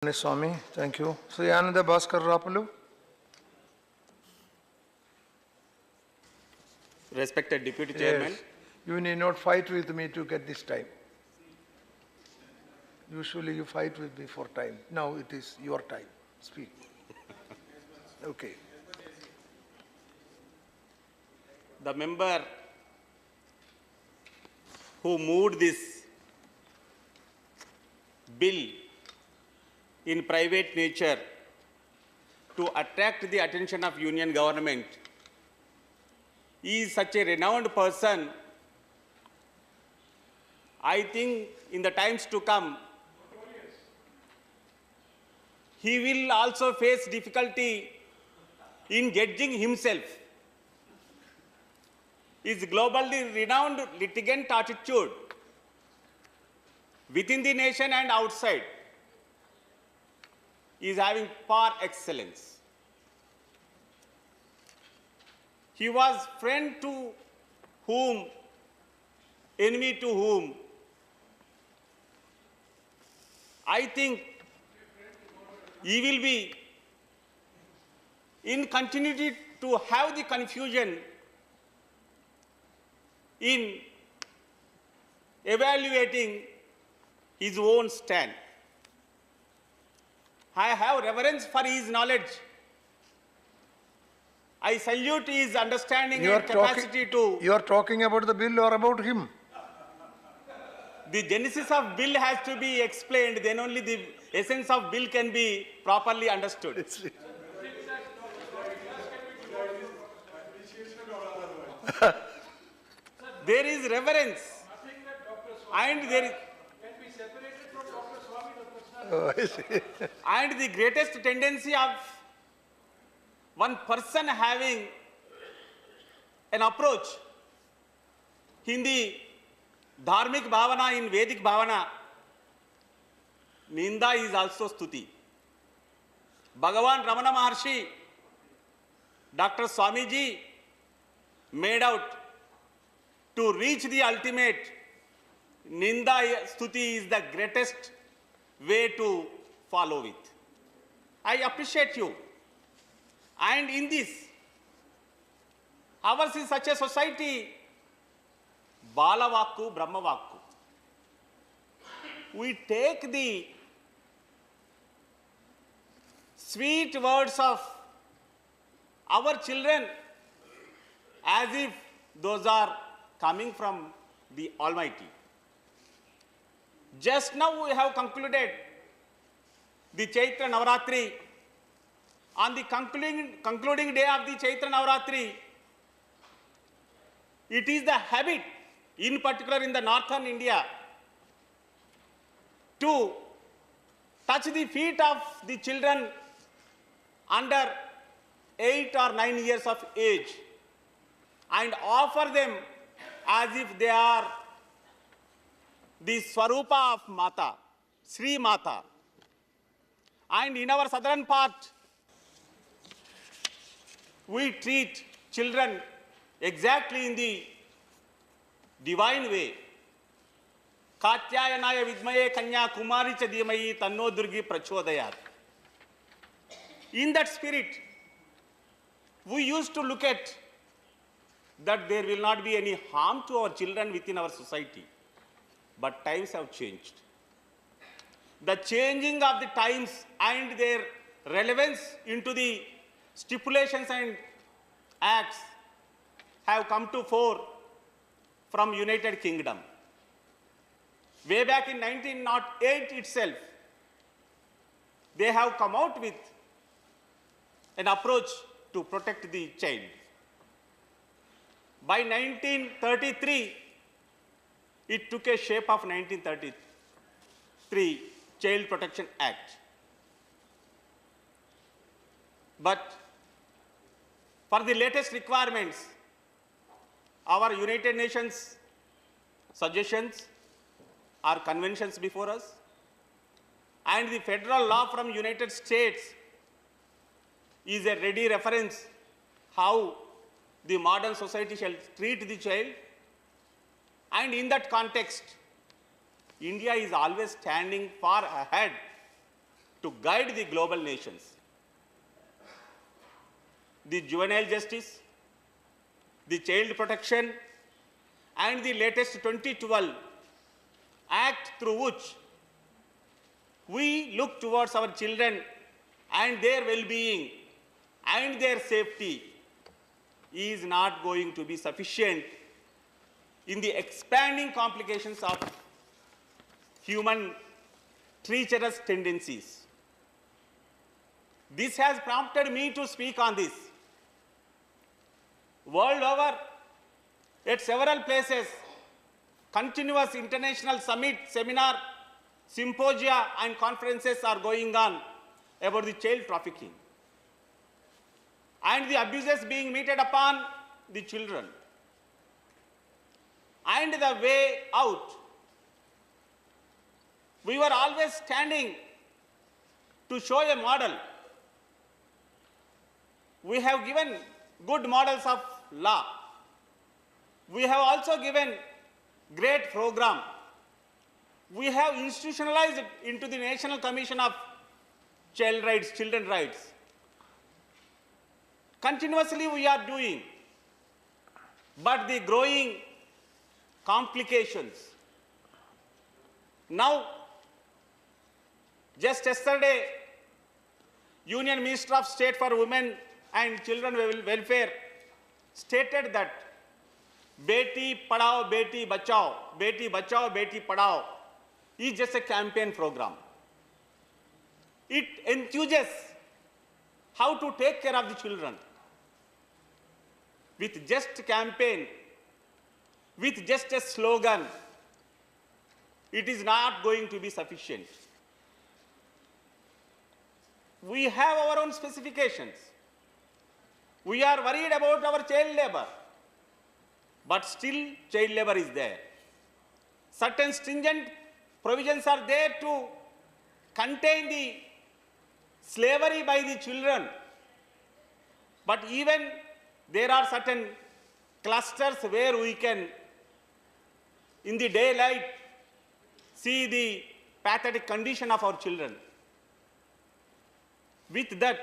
Swami, thank you. Sri Ananda, Bhaskar, Rapolu. Respected Deputy Chairman. Yes. You need not fight with me to get this time. Usually you fight with me for time. Now it is your time. Speak. Okay. The member who moved this bill in private nature to attract the attention of union government is such a renowned person. I think in the times to come, he will also face difficulty in judging himself. His globally renowned litigant attitude within the nation and outside is having par excellence. He was friend to whom, enemy to whom. I think he will be in continuity to have the confusion in evaluating his own stand. I have reverence for his knowledge. I salute his understanding and capacity to... You are talking about the bill or about him? The genesis of bill has to be explained, then only the essence of bill can be properly understood. There is reverence and there is... And the greatest tendency of one person having an approach in the dharmic bhavana, in Vedic bhavana, Ninda is also stuti. Bhagavan Ramana Maharshi, Dr. Swamiji made out to reach the ultimate. Ninda stuti is the greatest way to follow it. I appreciate you. And in this, ours is such a society, Balavakku, Brahmavakku. We take the sweet words of our children as if those are coming from the Almighty. Just now we have concluded the Chaitra Navaratri. On the concluding day of the Chaitra Navaratri, it is the habit, in particular in the northern India, to touch the feet of the children under 8 or 9 years of age and offer them as if they are the Swarupa of Mata, Sri Mata. And in our southern part, we treat children exactly in the divine way. Katyayanaya vidmaye kanya kumari cha dhimahi tanno durgi prachodayat. In that spirit, we used to look at that there will not be any harm to our children within our society. But times have changed. The changing of the times and their relevance into the stipulations and acts have come to fore from United Kingdom. Way back in 1908 itself, they have come out with an approach to protect the child. By 1933, it took a shape of 1933 Child Protection Act. But for the latest requirements, our United Nations suggestions or conventions before us, and the federal law from United States is a ready reference how the modern society shall treat the child. And in that context, India is always standing far ahead to guide the global nations. The juvenile justice, the child protection, and the latest 2012 Act through which we look towards our children and their well-being and their safety is not going to be sufficient in the expanding complications of human treacherous tendencies. This has prompted me to speak on this. World over, at several places, continuous international summit, seminar, symposia and conferences are going on about the child trafficking and the abuses being meted upon the children. And the way out, we were always standing to show a model. We have given good models of law. We have also given great program. We have institutionalized it into the National Commission of Child Rights, Children Rights. Continuously we are doing, but the growing complications. Now, just yesterday, Union Minister of State for Women and Children Welfare stated that Beti Padhao, Beti Bachao, Beti Padhao is just a campaign program. It enthuses how to take care of the children. With just campaign, with just a slogan, it is not going to be sufficient. We have our own specifications. We are worried about our child labor, but still child labor is there. Certain stringent provisions are there to contain the slavery by the children, but even there are certain clusters where we can, in the daylight, see the pathetic condition of our children. With that,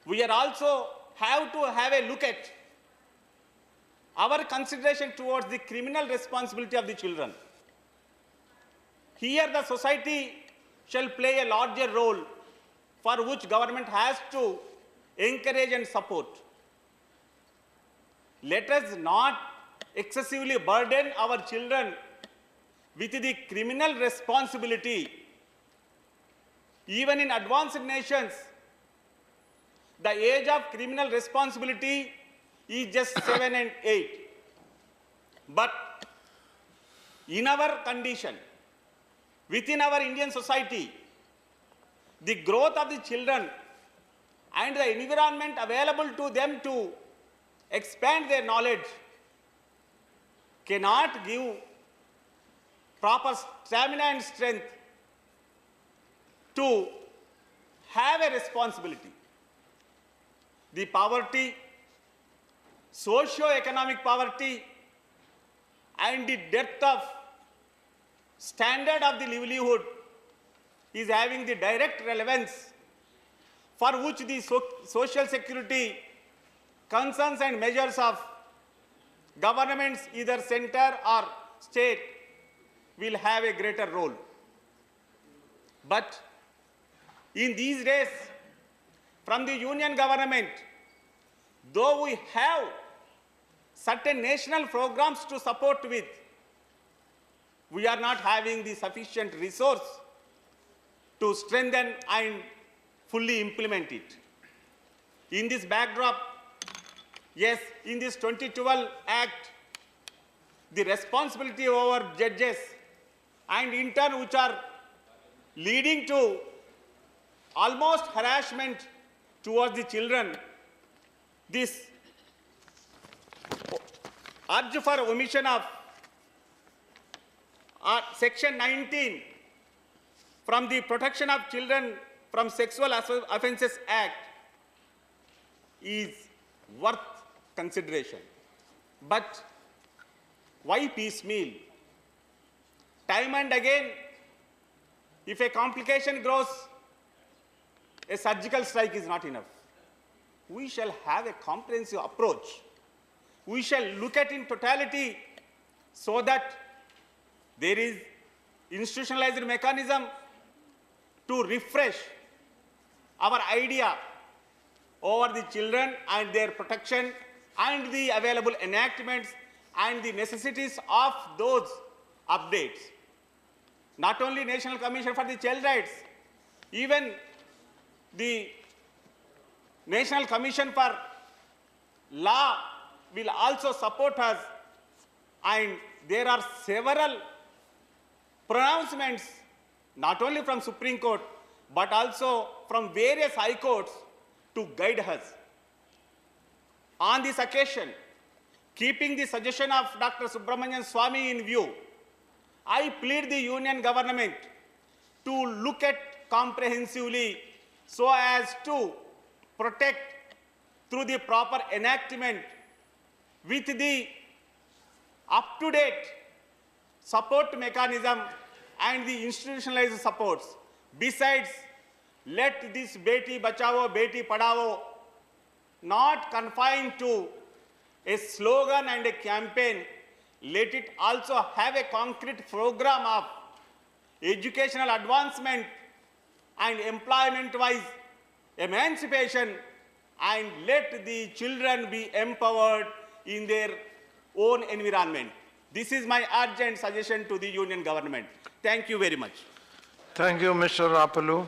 we are also have to have a look at our consideration towards the criminal responsibility of the children. Here the society shall play a larger role, for which government has to encourage and support. Let us not excessively burden our children with the criminal responsibility. Even in advanced nations, the age of criminal responsibility is just 7 and 8. But in our condition, within our Indian society, the growth of the children and the environment available to them to expand their knowledge cannot give proper stamina and strength to have a responsibility. The poverty, socio-economic poverty, and the depth of standard of the livelihood is having the direct relevance, for which the social security concerns and measures of governments, either center or state, will have a greater role. But in these days, from the union government, though we have certain national programs to support with, we are not having the sufficient resource to strengthen and fully implement it. In this backdrop, yes, in this 2012 Act, the responsibility over judges and in turn which are leading to almost harassment towards the children, this urge for omission of Section 19 from the Protection of Children from Sexual Offences Act is worth consideration. But why piecemeal? Time and again, If a complication grows, a surgical strike is not enough. We shall have a comprehensive approach. We shall look at in totality so that there is institutionalized mechanism to refresh our idea over the children and their protection and the available enactments and the necessities of those updates. Not only National Commission for the Child Rights, even the National Commission for Law will also support us, and there are several pronouncements not only from Supreme Court but also from various high courts to guide us. On this occasion, keeping the suggestion of Dr. Subramanian Swamy in view, I plead the Union government to look at comprehensively so as to protect through the proper enactment with the up-to-date support mechanism and the institutionalized supports. Besides, let this Beti Bachao, Beti Padhao not confined to a slogan and a campaign. Let it also have a concrete program of educational advancement and employment-wise emancipation, and let the children be empowered in their own environment. This is my urgent suggestion to the Union government. Thank you very much. Thank you, Mr. Rapolu.